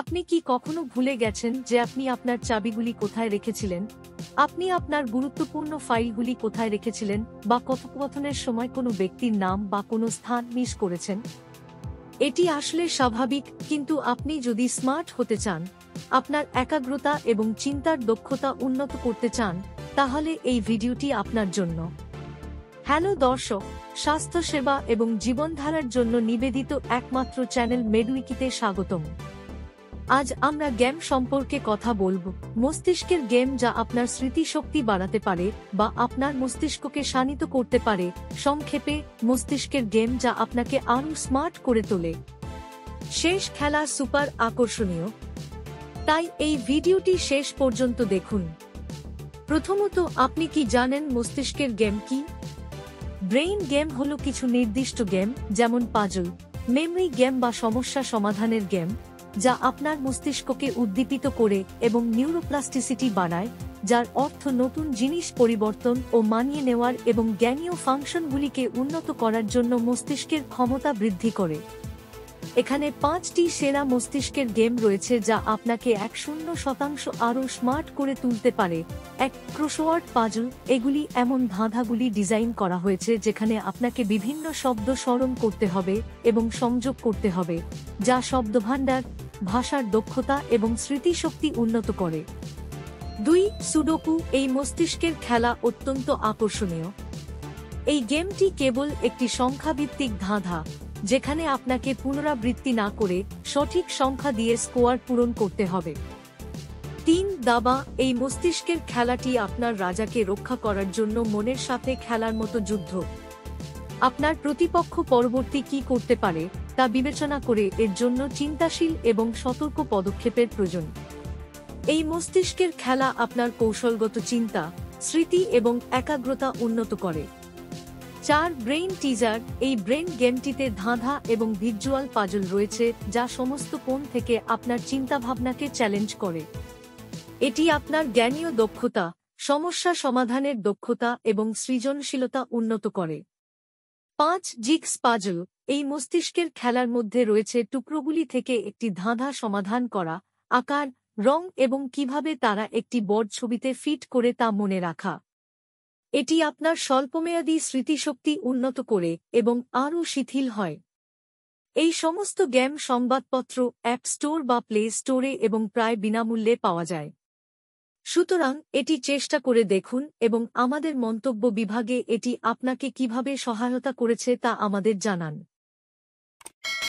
আপনি কি কখনো ভুলে গেছেন যে আপনি আপনার চাবিগুলি কোথায় রেখেছিলেন? আপনি আপনার গুরুত্বপূর্ণ ফাইলগুলি কোথায় রেখেছিলেন, বা কথোপকথনের সময় কোনো ব্যক্তির নাম বা কোনো স্থান মিস করেছেন? এটি আসলে স্বাভাবিক, কিন্তু আপনি যদি স্মার্ট হতে চান, আপনার একাগ্রতা এবং চিন্তার দক্ষতা উন্নত করতে চান, তাহলে এই ভিডিওটি আপনার জন্য। হ্যালো দর্শক, স্বাস্থ্যসেবা এবং জীবনধারার জন্য নিবেদিত একমাত্র চ্যানেল মেডউইকিতে স্বাগতম। আজ আমরা গেম সম্পর্কে কথা বলব। মস্তিষ্কের গেম যা আপনার স্মৃতিশক্তি বাড়াতে পারে বা আপনার মস্তিষ্ককে শানিত করতে পারে। সংক্ষেপে, মস্তিষ্কের গেম যা আপনাকে আরও স্মার্ট করে তোলে। শেষ খেলা সুপার আকর্ষণীয়, তাই এই ভিডিওটি শেষ পর্যন্ত দেখুন। প্রথমত, আপনি কি জানেন মস্তিষ্কের গেম কি? ব্রেইন গেম হলো কিছু নির্দিষ্ট গেম, যেমন পাজল, মেমরি গেম বা সমস্যা সমাধানের গেম, যা আপনার মস্তিষ্ককে উদ্দীপিত করে এবং নিউরোপ্লাস্টিসিটি বাড়ায়, যার অর্থ নতুন জিনিস পরিবর্তন ও মানিয়ে নেওয়ার এবং জ্ঞানীয় ফাংশনগুলিকে উন্নত করার জন্য মস্তিষ্কের ক্ষমতা বৃদ্ধি করে। এখানে 5টি সেরা মস্তিষ্কের গেম রয়েছে যা আপনাকে 100% আরও স্মার্ট করে তুলতে পারে। এক, ক্রসওয়ার্ড পাজল। এগুলি এমন ধাঁধাগুলি ডিজাইন করা হয়েছে যেখানে আপনাকে বিভিন্ন শব্দ স্মরণ করতে হবে এবং সংযোগ করতে হবে, যা শব্দভাণ্ডার, ভাষার দক্ষতা এবং স্মৃতিশক্তি উন্নত করে। 2, সুডোকু। এই মস্তিষ্কের খেলা অত্যন্ত আকর্ষণীয়। এই গেমটি কেবল একটি সংখ্যাভিত্তিক ধাঁধা, যেখানে আপনাকে পুনরাবৃত্তি না করে সঠিক সংখ্যা দিয়ে স্কোয়ার পূরণ করতে হবে। 3, দাবা। এই মস্তিষ্কের খেলাটি আপনার রাজাকে রক্ষা করার জন্য মনের সাথে খেলার মতো যুদ্ধ। আপনার প্রতিপক্ষ পরবর্তী কি করতে পারে তা বিবেচনা করে এর জন্য চিন্তাশীল এবং সতর্ক পদক্ষেপের প্রয়োজন। এই মস্তিষ্কের খেলা আপনার কৌশলগত চিন্তা, স্মৃতি এবং একাগ্রতা উন্নত করে। 4, ব্রেইন টিজার। এই ব্রেইন গেমটিতে ধাঁধা এবং ভিজুয়াল পাজল রয়েছে যা সমস্ত কোণ থেকে আপনার চিন্তাভাবনাকে চ্যালেঞ্জ করে। এটি আপনার জ্ঞানীয় দক্ষতা, সমস্যা সমাধানের দক্ষতা এবং সৃজনশীলতা উন্নত করে। 5, জিগস পাজল। এই মস্তিষ্কের খেলার মধ্যে রয়েছে টুকরোগুলি থেকে একটি ধাঁধা সমাধান করা, আকার, রং এবং কিভাবে তারা একটি বোর্ড ছবিতে ফিট করে তা মনে রাখা। এটি আপনার স্বল্পমেয়াদী স্মৃতিশক্তি উন্নত করে এবং আরও শিথিল হয়। এই সমস্ত গেম সংবাদপত্র, অ্যাপ স্টোর বা প্লে স্টোরে এবং প্রায় বিনামূল্যে পাওয়া যায়। সুতরাং এটি চেষ্টা করে দেখুন এবং আমাদের মন্তব্য বিভাগে এটি আপনাকে কিভাবে সহায়তা করেছে তা আমাদের জানান।